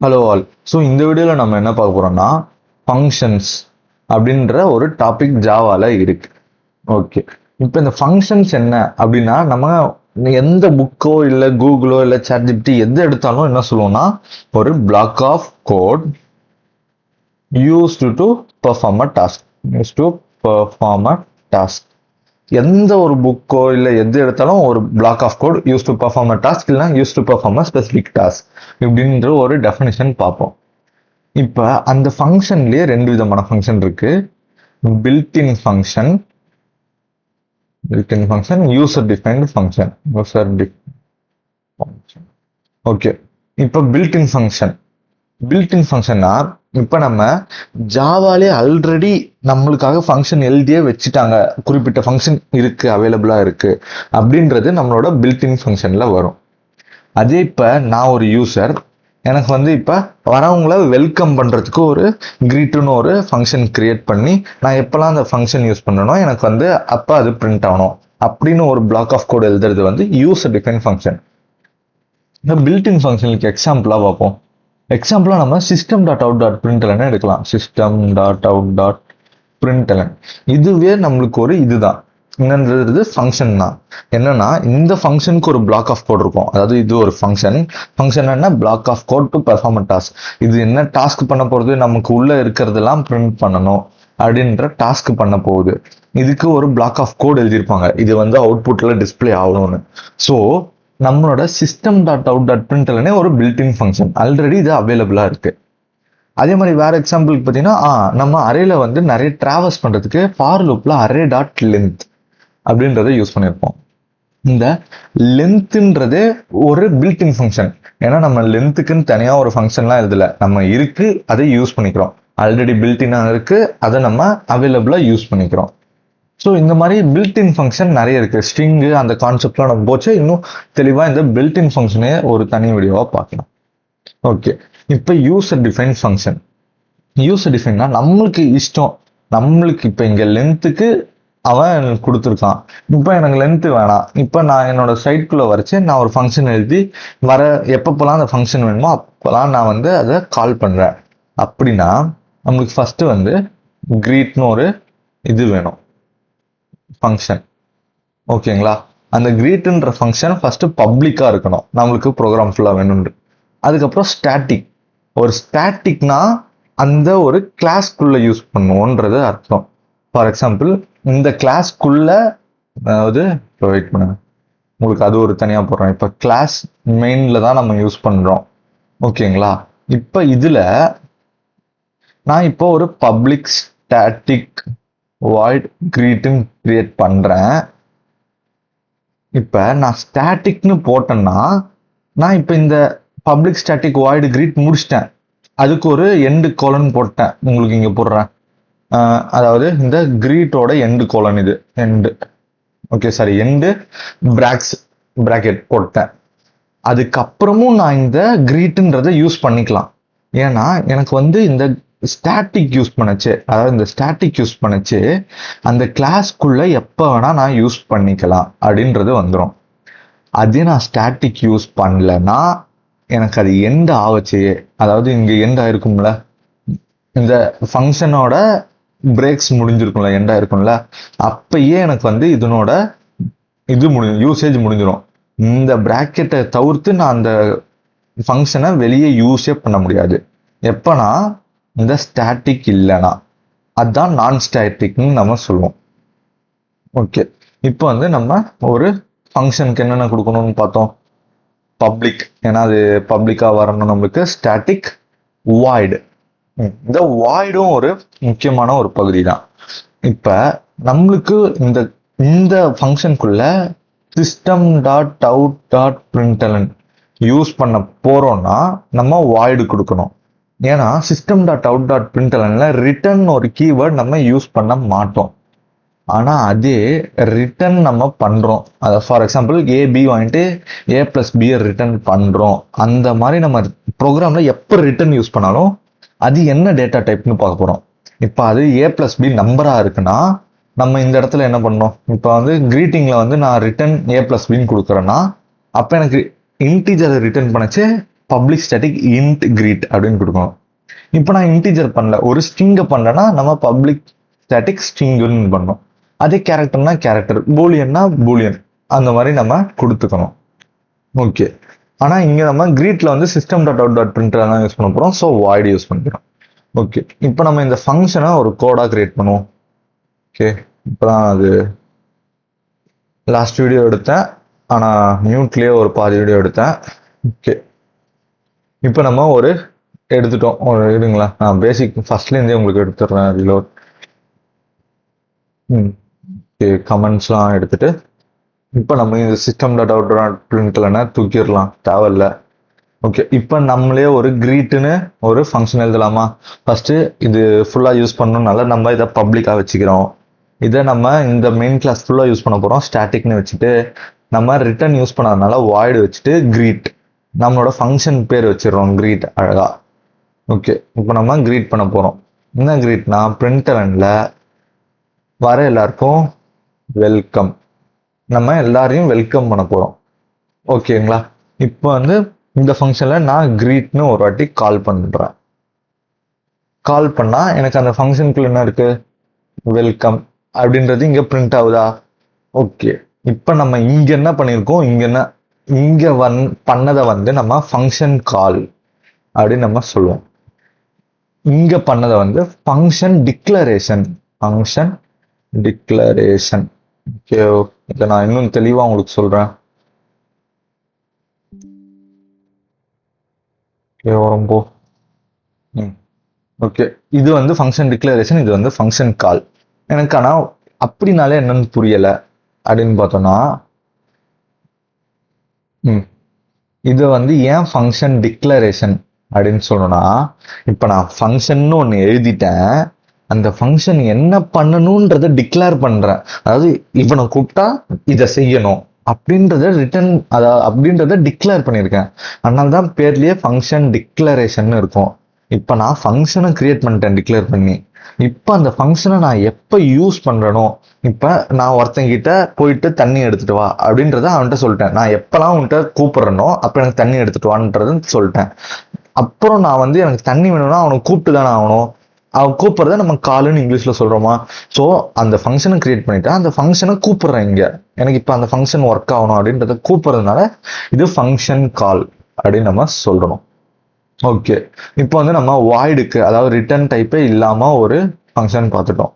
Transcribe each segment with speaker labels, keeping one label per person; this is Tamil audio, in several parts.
Speaker 1: Hello all. ஸோ இந்த வீடியோவில் நம்ம என்ன பார்க்க போறோம்னா ஃபங்க்ஷன்ஸ் அப்படின்ற ஒரு டாபிக் ஜாவால இருக்கு. ஓகே, இப்போ இந்த ஃபங்க்ஷன்ஸ் என்ன அப்படின்னா நம்ம எந்த புக்கோ இல்லை கூகுளோ இல்லை சாட்ஜிபிடி எது எடுத்தாலும் என்ன சொல்லுவோம்னா ஒரு block of code used to perform a task. Use to perform a task. எந்த ஒரு புக்கோ இல்லை எது எடுத்தாலும் ஒரு block of code use to perform a task இல்லைனா use to perform a specific task இப்படின்ற ஒரு டெஃபினிஷன் பார்ப்போம். இப்போ அந்த ஃபங்க்ஷன்லயே ரெண்டு விதமான ஃபங்க்ஷன் இருக்கு. Built in function, built in function, user defined function. User function. Okay, இப்போ பில்ட்-இன் ஃபங்க்ஷன். பில்ட்-இன் ஃபங்க்ஷன்னா இப்போ நம்ம ஜாவாலே ஆல்ரெடி நம்மளுக்காக ஃபங்க்ஷன் எழுதியே வச்சுட்டாங்க, குறிப்பிட்ட ஃபங்க்ஷன் இருக்கு அவைலபிளா இருக்கு அப்படின்றது நம்மளோட பில்ட்-இன் ஃபங்க்ஷன்ல வரும். அதே இப்போ நான் ஒரு யூசர், எனக்கு வந்து இப்போ வரவங்கள வெல்கம் பண்ணுறதுக்கு ஒரு கிரீட்டுன்னு ஒரு ஃபங்க்ஷன் கிரியேட் பண்ணி நான் எப்போல்லாம் அந்த ஃபங்க்ஷன் யூஸ் பண்ணணும் எனக்கு வந்து அப்போ அது பிரிண்ட் ஆகணும் அப்படின்னு ஒரு பிளாக் ஆஃப் கோட் எழுதுறது வந்து யூசர் டிஃபைன் ஃபங்க்ஷன். இந்த பில்ட்-இன் ஃபங்க்ஷனுக்கு எக்ஸாம்பிளாக பார்ப்போம். எக்ஸாம்பிளாக நம்ம system dot out dot println எடுக்கலாம். System dot out dot println இதுவே நம்மளுக்கு ஒரு இதுதான் என்னன்றது ஃபங்க்ஷன் தான். என்னன்னா இந்த ஃபங்க்ஷனுக்கு ஒரு பிளாக் ஆஃப் கோட் இருக்கும். அதாவது இது ஒரு ஃபங்க்ஷன். ஃபங்க்ஷன் என்ன, block of code to perform task. இது என்ன டாஸ்க் பண்ண போறது, நமக்கு உள்ள இருக்கிறதெல்லாம் பிரிண்ட் பண்ணணும் அப்படின்ற டாஸ்க் பண்ண போகுது. இதுக்கு ஒரு பிளாக் ஆஃப் கோட் எழுதியிருப்பாங்க, இது வந்து அவுட்புட்ல டிஸ்பிளே ஆகணும்னு. ஸோ நம்மளோட சிஸ்டம் டாட் அவுட் டாட் பிரிண்ட்எல்எனே ஒரு பில்ட்-இன் ஃபங்க்ஷன், ஆல்ரெடி இது அவைலபிளா இருக்கு. அதே மாதிரி வேற எக்ஸாம்பிளுக்கு பார்த்தீங்கன்னா நம்ம அரேல வந்து நிறைய டிராவல்ஸ் பண்றதுக்கு ஃபார் லூப்ல அரே டாட் லென்த் அப்படின்றத யூஸ் பண்ணியிருப்போம். இந்த லென்த்ன்றது ஒரு பில்ட்-இன் ஃபங்க்ஷன். ஏன்னா நம்ம லென்த்துக்குன்னு தனியாக ஒரு ஃபங்க்ஷன்லாம் எழுதல, நம்ம இருக்கு அதை யூஸ் பண்ணிக்கிறோம். ஆல்ரெடி பில்ட்-இன்னாக இருக்கு, அதை நம்ம அவைலபிளா யூஸ் பண்ணிக்கிறோம். ஸோ இந்த மாதிரி பில்ட்-இன் ஃபங்க்ஷன் நிறைய இருக்கு. ஸ்ட்ரிங்கு அந்த கான்செப்ட்லாம் நம்ம போச்சு, இன்னும் தெளிவாக இந்த பில்ட்-இன் ஃபங்க்ஷனே ஒரு தனி வீடியோவாக பார்க்கலாம். ஓகே, இப்போ யூசர் டிஃபைன் ஃபங்க்ஷன். யூசர் டிஃபைன்னா நம்மளுக்கு இஷ்டம், நம்மளுக்கு இப்போ இங்கே லென்த்துக்கு அவன் கொடுத்துருக்கான், இப்போ எனக்கு லென்த்து வேணாம், இப்போ நான் என்னோட சைட்குள்ளே வரைச்சு நான் ஒரு ஃபங்க்ஷன் எழுதி வர எப்பப்போலாம் அந்த ஃபங்க்ஷன் வேணுமோ அப்போலாம் நான் வந்து அதை கால் பண்ணுறேன். அப்படின்னா நம்மளுக்கு ஃபஸ்ட்டு வந்து கிரீட்னு ஒரு இது வேணும் ஃபங்க்ஷன். ஓகேங்களா, அந்த கிரீட்ன்ற ஃபங்க்ஷன் ஃபர்ஸ்ட் பப்ளிக்கா இருக்கணும் நம்மளுக்கு ப்ரோக்ராம் ஃபுல்லாக வேணும்னு. அதுக்கப்புறம் ஸ்டாட்டிக். ஒரு ஸ்டாட்டிக்னா அந்த ஒரு கிளாஸ்க்குள்ள யூஸ் பண்ணுவோன்றது அர்த்தம். ஃபார் எக்ஸாம்பிள் இந்த கிளாஸ்க்குள்ள, அதாவது இப்போ வெயிட் பண்ணுங்க, உங்களுக்கு அது ஒரு தனியாக போடுறோம். இப்போ கிளாஸ் மெயின்ல தான் நம்ம யூஸ் பண்றோம். ஓகேங்களா, இப்போ இதுல நான் இப்போ ஒரு பப்ளிக் ஸ்டாட்டிக் வாய்ட் கிரீட்னு கிரியேட் பண்றேன். இப்போ நான் ஸ்டாட்டிக்னு போட்டேன்னா நான் இப்போ இந்த பப்ளிக் ஸ்டாட்டிக் வாய்டு கிரீட் முடிச்சிட்டேன், அதுக்கு ஒரு எண்டு கோலன் போட்டேன். உங்களுக்கு இங்கே போடுறேன், அதாவது இந்த கிரீட்டோட எண்டு கோலன், இது end, okay sorry, end bracket போட்டேன். அதுக்கப்புறமும் நான் இந்த கிரீட்டுன்றதை யூஸ் பண்ணிக்கலாம். ஏன்னா எனக்கு வந்து இந்த ஸ்டாட்டிக் யூஸ் பண்ணச்சு, அதாவது இந்த ஸ்டாட்டிக் யூஸ் பண்ணச்சு அந்த கிளாஸ்க்குள்ள எப்போ வேணா நான் யூஸ் பண்ணிக்கலாம் அப்படின்றது வந்துடும். அதே நான் ஸ்டாட்டிக் யூஸ் பண்ணலன்னா எனக்கு அது எண்ட் ஆவச்சு, அதாவது இங்க எண்ட் ஆயிருக்கும்ல, இந்த ஃபங்க்ஷனோட பிரேக்ஸ் முடிஞ்சிருக்கும்ல, எண்ட் ஆயிருக்கும்ல, அப்பயே எனக்கு வந்து இதனோட இது யூசேஜ் முடிஞ்சிடும். இந்த பிராக்கெட்டை தவிர்த்து நான் அந்த ஃபங்க்ஷனை வெளியே யூஸே பண்ண முடியாது எப்பனா இந்த ஸ்டாட்டிக் இல்லைனா. அதுதான் நான் ஸ்டாட்டிக்னு நம்ம சொல்லுவோம். ஓகே, இப்போ வந்து நம்ம ஒரு ஃபங்க்ஷனுக்கு என்னென்ன கொடுக்கணும்னு பார்த்தோம். பப்ளிக், ஏன்னா அது பப்ளிக்கா வரணும் நம்மளுக்கு. ஸ்டாட்டிக் வாய்டு, இந்த வாய்டும் ஒரு முக்கியமான ஒரு பகுதி தான். இப்ப நம்மளுக்கு இந்த இந்த ஃபங்க்ஷனுக்குள்ள system dot out dot println use பண்ண போறோம்னா நம்ம வாய்டு கொடுக்கணும். ஏன்னா சிஸ்டம் டாட் அவுட் டாட் பிரிண்ட்எல்என்ல ரிட்டர்ன் ஒரு கீவேர்ட் நம்ம யூஸ் பண்ண மாட்டோம். ஆனா அதே ரிட்டர்ன் நம்ம பண்றோம். அதை ஃபார் எக்ஸாம்பிள் ஏபி வாங்கிட்டு ஏ பிளஸ் பி ரிட்டர்ன் பண்றோம். அந்த மாதிரி நம்ம ப்ரோக்ராம்ல எப்போ ரிட்டர்ன் யூஸ் பண்ணாலும் அது என்ன டேட்டா டைப்னு பார்க்க போறோம். இப்போ அது ஏ பிளஸ் பி நம்பரா இருக்குன்னா நம்ம இந்த இடத்துல என்ன பண்ணோம், இப்போ வந்து கிரீட்டிங்ல வந்து நான் ரிட்டர்ன் ஏ பிளஸ் பின்னு கொடுக்குறேன்னா அப்போ எனக்கு இன்டீஜரை ரிட்டர்ன் பண்ணச்சு பப்ளிக் ஸ்டாட்டிக் இன்ட் கிரீட் அப்படின்னு கொடுக்கணும். இப்போ நான் இன்டிஜர் பண்ணல, ஒரு ஸ்ட்ரிங்கை பண்ணலன்னா நம்ம பப்ளிக் ஸ்டாட்டிக் ஸ்ட்ரிங்குன்னு பண்ணணும். அதே கேரக்டர்னா கேரக்டர், பூலியன்னா பூலியன், அந்த மாதிரி நம்ம கொடுத்துக்கணும். ஓகே. ஆனா இங்க நம்ம கிரீட்ல வந்து system dot out dot printer தான் யூஸ் பண்ண போறோம். ஸோ வாய்டு யூஸ் பண்ணிக்கிறோம். ஓகே. இப்போ நம்ம இந்த ஃபங்க்ஷனை ஒரு கோடா கிரியேட் பண்ணுவோம். ஓகே. இப்போதான் அது லாஸ்ட் வீடியோ எடுத்தேன், ஆனா மியூட்லயே ஒரு பாதி வீடியோ எடுத்தேன். ஓகே. இப்போ நம்ம ஒரு எடுத்துட்டோம். ஒரு இருங்களா, நான் பேசிக் ஃபர்ஸ்ட்லேருந்தே உங்களுக்கு எடுத்துடுறேன். ரிலோட். ஓகே. கமெண்ட்ஸ்லாம் எடுத்துட்டு இப்போ நம்ம இந்த சிஸ்டம் டாட் அவுட் டாட் பிரிண்ட்லன்னா தூக்கிடலாம், தேவையில்ல. ஓகே. இப்போ நம்மளே ஒரு கிரீட்டுன்னு ஒரு ஃபங்க்ஷன் எழுதலாமா? ஃபர்ஸ்ட் இது ஃபுல்லா யூஸ் பண்ணணும்னால நம்ம இதை பப்ளிக்கா வச்சுக்கிறோம். இதை நம்ம இந்த மெயின் கிளாஸ் ஃபுல்லா யூஸ் பண்ண போறோம். ஸ்டாட்டிக்னு வச்சுட்டு நம்ம ரிட்டர்ன் யூஸ் பண்ணாதனால வாய்டு வச்சுட்டு கிரீட், நம்மளோட ஃபங்க்ஷன் பேர் வச்சிடறோம் கிரீட், அழகா. ஓகே. இப்போ நம்ம கிரீட் பண்ண போறோம். என்ன கிரீட்னா பிரிண்டர்ல வர எல்லாருக்கும் வெல்கம், நம்ம எல்லாரையும் வெல்கம் பண்ண போறோம். ஓகேங்களா? இப்போ வந்து இந்த ஃபங்க்ஷன்ல நான் கிரீட்னு ஒரு வாட்டி கால் பண்றேன். கால் பண்ணா எனக்கு அந்த ஃபங்க்ஷனுக்குள்ள என்ன இருக்கு, வெல்கம் அப்படின்றது இங்க பிரிண்ட் ஆகுதா? ஓகே. இப்போ நம்ம இங்க என்ன பண்ணிருக்கோம், இங்க பண்ணதை வந்து நம்ம ஃபங்க்ஷன் கால் அப்படின்னு நம்ம சொல்லுவோம். இங்க பண்ணதை வந்து ஃபங்க்ஷன் டிக்ளரேஷன். ஓகே. இதை நான் இன்னும் தெளிவா உங்களுக்கு சொல்றேன். ரொம்ப ஓகே. இது வந்து ஃபங்க்ஷன் டிக்ளரேஷன், இது வந்து ஃபங்க்ஷன் கால். எனக்கு ஆனா அப்படினாலே என்னன்னு புரியல அப்படின்னு பார்த்தோம்னா, இது வந்து ஏன் ஃபங்க்ஷன் டிக்ளரேஷன் அப்படின்னு சொல்லணும்னா, இப்ப நான் ஃபங்க்ஷன் ஒன்னு எழுதிட்டேன், அந்த ஃபங்க்ஷன் என்ன பண்ணணும்ன்றத டிக்ளேர் பண்றேன். அதாவது இவனை கூப்பிட்டா இதை செய்யணும் அப்படின்றத ரிட்டர்ன், அதாவது அப்படின்றத டிக்ளேர் பண்ணியிருக்கேன். அதனால தான் பேர்லயே ஃபங்க்ஷன் டிக்ளரேஷன் இருக்கும். இப்ப நான் ஃபங்க்ஷனை கிரியேட் பண்ணிட்டேன் டிக்ளேர் பண்ணி. இப்ப அந்த ஃபங்க்ஷனை நான் எப்ப யூஸ் பண்றேனோ, இப்ப நான் ஒருத்தங்கிட்ட போயிட்டு தண்ணி எடுத்துட்டு வா அப்படின்றத அவன்கிட்ட சொல்லிட்டேன். நான் எப்பெல்லாம் அவன்கிட்ட கூப்பிடுறனோ அப்ப எனக்கு தண்ணி எடுத்துட்டு வான்றது சொல்லிட்டேன். அப்புறம் நான் வந்து எனக்கு தண்ணி வேணும்னா அவனை கூப்பிட்டு தானே ஆகணும். அவன் கூப்பிடுறத நம்ம காலுன்னு இங்கிலீஷ்ல சொல்றோமா? ஸோ அந்த ஃபங்க்ஷனை கிரியேட் பண்ணிட்டேன், அந்த ஃபங்க்ஷனை கூப்பிடுறேன் இங்க. எனக்கு இப்ப அந்த ஃபங்க்ஷன் ஒர்க் ஆகணும் அப்படின்றத கூப்பிடுறதுனால இது ஃபங்க்ஷன் கால் அப்படின்னு நம்ம சொல்றோம். ஓகே. இப்போ வந்து நம்ம வாய்டுக்கு, அதாவது ரிட்டர்ன் டைப்பே இல்லாம ஒரு ஃபங்க்ஷன் பார்த்துட்டோம்.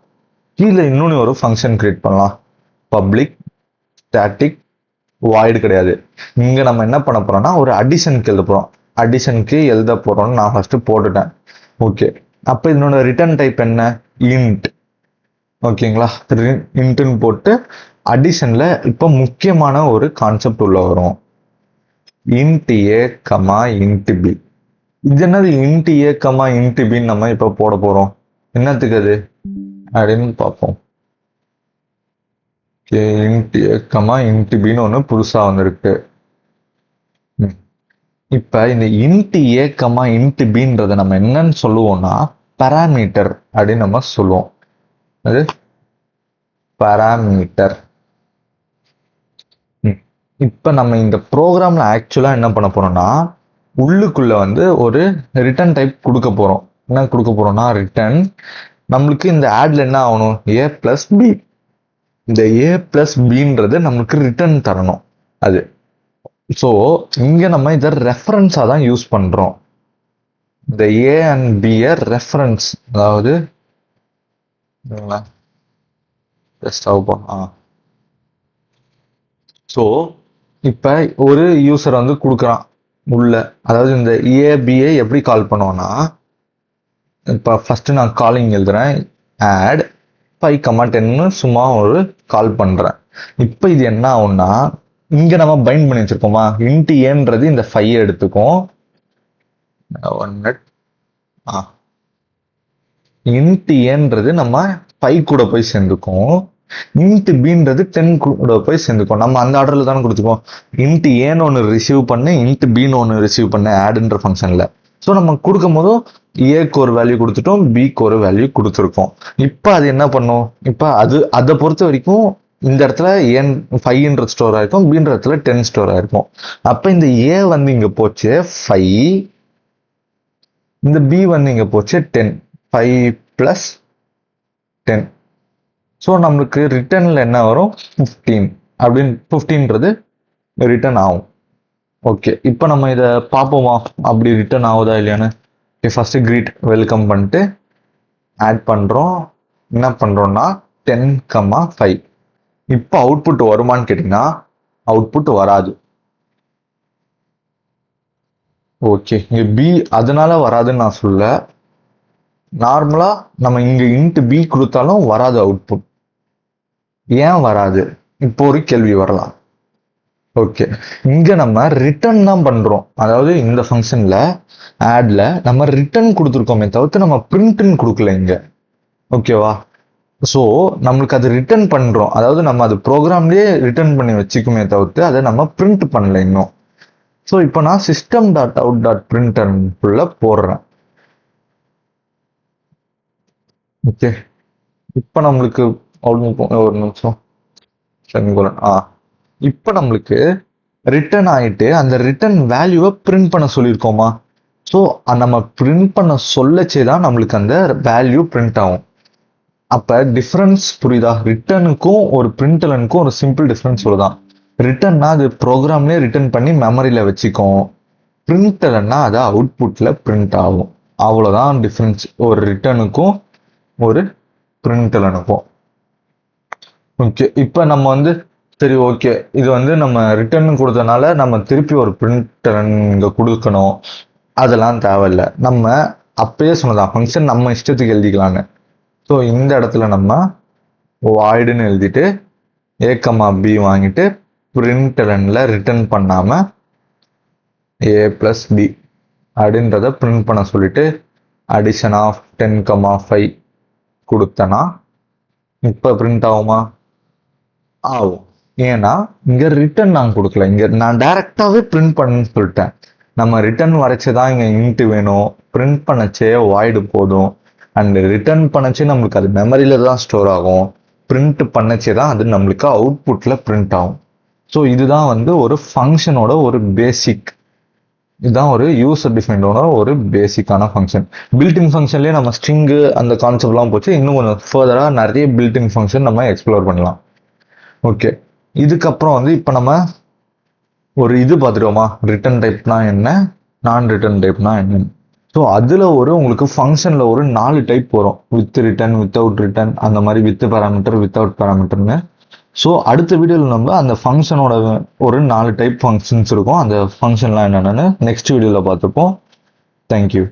Speaker 1: கீழே இன்னொன்னு ஒரு ஃபங்க்ஷன் கிரியேட் பண்ணலாம். பப்ளிக் ஸ்டாட்டிக் வாய்டு கிடையாது. இங்க நம்ம என்ன பண்ண போறோம்னா ஒரு அடிஷனுக்கு எழுத போறோம். அடிஷனுக்கு எழுத போறோம்னு நான் ஃபர்ஸ்ட் போட்டுட்டேன். ஓகே. அப்ப இதனோட ரிட்டர்ன் டைப் என்ன, இன்ட். ஓகேங்களா? இன்ட்னு போட்டு அடிஷன்ல இப்ப முக்கியமான ஒரு கான்செப்ட் உள்ள வரும். இன்ட் ஏ கமா இன்ட் பி. இது என்னது இன்ட் ஏ கமா இன்ட் பின்னு நம்ம இப்ப போட போறோம். என்னத்துக்கு அது அப்படின்னு பார்ப்போம். இன்ட் ஏ கமா இன்ட் பின்னு ஒண்ணு புதுசா வந்திருக்கு. இப்ப இந்த இன்ட் ஏ கமா இன்ட் பின்றத நம்ம என்னன்னு சொல்லுவோம்னா பாராமீட்டர் அப்படின்னு நம்ம சொல்லுவோம். அது பாராமீட்டர். இப்ப நம்ம இந்த ப்ரோக்ராம்ல ஆக்சுவலா என்ன பண்ண போறோம்னா உள்ளுக்குள்ள வந்து ஒரு ரிட்டர்ன் டைப் கொடுக்க போறோம். என்ன கொடுக்க போறோம்னா ரிட்டர்ன். நம்மளுக்கு இந்த ஆட்ல என்ன ஆகணும், ஏ பிளஸ் பி. இந்த ஏ பிளஸ் பின்றது நம்மளுக்கு ரிட்டர்ன் தரணும் அது. ஸோ இங்க நம்ம இதை ரெஃபரன்ஸா தான் யூஸ் பண்றோம். இந்த ஏ அண்ட் பி ரெஃபரன்ஸ், அதாவது ஸோ இப்ப ஒரு யூசர் வந்து கொடுக்குறான் உள்ள, அதாவது இந்த ஏபிஐ எப்படி கால் பண்ணுவோம்னா, இப்ப ஃபர்ஸ்ட் நான் காலிங் எழுதுறேன், ஆட் 5,10 சும்மா ஒரு கால் பண்றேன். இப்ப இது என்ன ஆகும்னா, இங்க நம்ம பைண்ட் பண்ணி வச்சிருக்கோமா, இன்ட் ஏன்றது இந்த 5 எடுத்துக்கும். இன்ட் ஏன்றது நம்ம 5 கூட போய் சேர்ந்துக்கும். இன்ட் பின்றது 10 கூட போய் சேர்ந்துக்கும். நம்ம அந்த ஆர்டர்ல தானே கொடுத்துருக்கோம். இன்ட் ஏன்னு ஒன்று ரிசீவ் பண்ணு, இன்ட் பின்னு ஒன்று ரிசீவ் பண்ணு ஆடுன்ற ஃபங்க்ஷன்ல. ஸோ நம்ம கொடுக்கும் போதும் ஏக்கு ஒரு வேல்யூ கொடுத்துட்டோம், பிக்கு ஒரு வேல்யூ கொடுத்துருக்கோம். இப்போ அது என்ன பண்ணும், இப்போ அதை பொறுத்த வரைக்கும் இந்த இடத்துல ஏன் 5 ஸ்டோர் ஆயிருக்கும், பின்ற இடத்துல 10 ஸ்டோர் ஆயிருக்கும். அப்ப இந்த ஏ வந்து இங்க போச்சு 5, இந்த பி வந்து இங்க போச்சு 10. 5 பிளஸ் 10. ஸோ நம்மளுக்கு ரிட்டர்ன்ல என்ன வரும் 15 அப்படின்னு 15ன்றது ரிட்டர்ன் ஆகும். ஓகே, இப்போ நம்ம இதை பார்ப்போமா அப்படி ரிட்டர்ன் ஆகுதா இல்லையான்னு. ஃபர்ஸ்ட் கிரீட் வெல்கம் பண்ணிட்டு ஆட் பண்றோம். என்ன பண்றோம்னா 10,5. இப்போ அவுட்புட் வருமானு கேட்டீங்கன்னா அவுட்புட் வராது. ஓகே, இங்க பி அதனால வராதுன்னு நான் சொல்ல. நார்மலா நம்ம இங்க இன்ட் பி கொடுத்தாலும் வராது அவுட்புட். ஏன் வராது? இப்போ ஒரு கேள்வி வரலாம். ஓகே, இங்க நம்ம ரிட்டர்ன் தான் பண்றோம். அதாவது இந்த ஃபங்க்ஷன்ல ஆட்ல நம்ம ரிட்டர்ன் கொடுத்துருக்கோமே தவிர்த்து நம்ம பிரிண்ட்னு கொடுக்கல இங்க. ஓகேவா? ஸோ நம்மளுக்கு அது ரிட்டர்ன் பண்றோம். அதாவது நம்ம அது ப்ரோக்ராம்லயே ரிட்டர்ன் பண்ணி வச்சுக்குமே தவிர்த்து அதை நம்ம பிரிண்ட் பண்ணல இன்னும். ஸோ இப்போ நான் சிஸ்டம் டாட் அவுட் டாட் பிரிண்டர்க்குள்ள போடுறேன். ஓகே, இப்போ நம்மளுக்கு ஒரு நிமிஷம். இப்போ நம்மளுக்கு ரிட்டர்ன் ஆயிட்டு அந்த ரிட்டர்ன் வேல்யூவை பிரிண்ட் பண்ண சொல்லியிருக்கோமா? ஸோ நம்ம பிரிண்ட் பண்ண சொல்லச்சே தான் நம்மளுக்கு அந்த வேல்யூ பிரிண்ட் ஆகும். அப்ப டிஃபரன்ஸ் புரியுதா? ரிட்டர்னுக்கும் ஒரு பிரிண்டலனுக்கும் ஒரு சிம்பிள் டிஃபரன்ஸ் சொல்லுதான். ரிட்டர்ன்னா அது ப்ரோக்ராம்லேயே ரிட்டர்ன் பண்ணி மெமரியில வச்சுக்கும். பிரிண்டலன்னா அது அவுட்புட்ல பிரிண்ட் ஆகும். அவ்வளோதான் டிஃபரன்ஸ் ஒரு ரிட்டர்னுக்கும் ஒரு பிரிண்டலனுக்கும். ஓகே, இப்போ நம்ம வந்து சரி ஓகே, இது வந்து நம்ம ரிட்டர்ன் கொடுத்தனால நம்ம திருப்பி ஒரு பிரிண்டலன் இங்க கொடுக்கணும், அதெல்லாம் தேவையில்லை. நம்ம அப்பயே சொன்னதான் ஃபங்க்ஷன் நம்ம இஷ்டத்துக்கு எழுதிக்கலான்னு. ஸோ இந்த இடத்துல நம்ம வாய்டுன்னு எழுதிட்டு ஏ கமா பி வாங்கிட்டு பிரிண்டலன்ல ரிட்டர்ன் பண்ணாம ஏ பிளஸ் பி அப்படின்றத பிரிண்ட் பண்ண சொல்லிட்டு அடிஷன் ஆஃப் 10,5 கொடுத்தனா இப்போ பிரிண்ட் ஆகுமா? ஆகும். ஏன்னா இங்க ரிட்டர்ன் நான் கொடுக்கல, இங்க நான் டைரக்டாவே பிரிண்ட் பண்ணுன்னு சொல்லிட்டேன். நம்ம ரிட்டர்ன் வரைச்சதான் இங்க இன்ட் வேணும், பிரிண்ட் பண்ணச்சே வாய்டு போதும். அண்ட் ரிட்டர்ன் பண்ணச்சே நம்மளுக்கு அது மெமரியில தான் ஸ்டோர் ஆகும். பிரிண்ட் பண்ணச்சே தான் அது நம்மளுக்கு அவுட்புட்ல பிரிண்ட் ஆகும். ஸோ இதுதான் வந்து ஒரு ஃபங்க்ஷனோட ஒரு பேசிக். இதுதான் ஒரு யூசர் டிஃபைன்டோட ஒரு பேசிக்கான ஃபங்க்ஷன். பில்டின் ஃபங்க்ஷன்லேயே நம்ம ஸ்ட்ரிங்கு அந்த கான்செப்ட்லாம் போச்சு. இன்னும் கொஞ்சம் ஃபர்தராக நிறைய பில்டின் ஃபங்க்ஷன் நம்ம எக்ஸ்ப்ளோர் பண்ணலாம். ஓகே, இதுக்கப்புறம் வந்து இப்போ நம்ம ஒரு இது பார்த்துட்டோமா, ரிட்டர்ன் டைப்னா என்ன, நான் ரிட்டர்ன் டைப்னா என்ன. ஸோ அதில் உங்களுக்கு ஃபங்க்ஷனில் ஒரு 4 டைப் வரும். வித் ரிட்டர்ன், வித்தவுட் ரிட்டர்ன், அந்த மாதிரி வித் பேராமீட்டர், வித்தவுட் பேராமீட்டர்னு. ஸோ அடுத்த வீடியோவில் நம்ம அந்த ஃபங்க்ஷனோட ஒரு 4 டைப் ஃபங்க்ஷன்ஸ் இருக்கும். அந்த ஃபங்க்ஷன்லாம் என்னென்னு நெக்ஸ்ட் வீடியோவில் பார்த்துப்போம். தேங்க்யூ.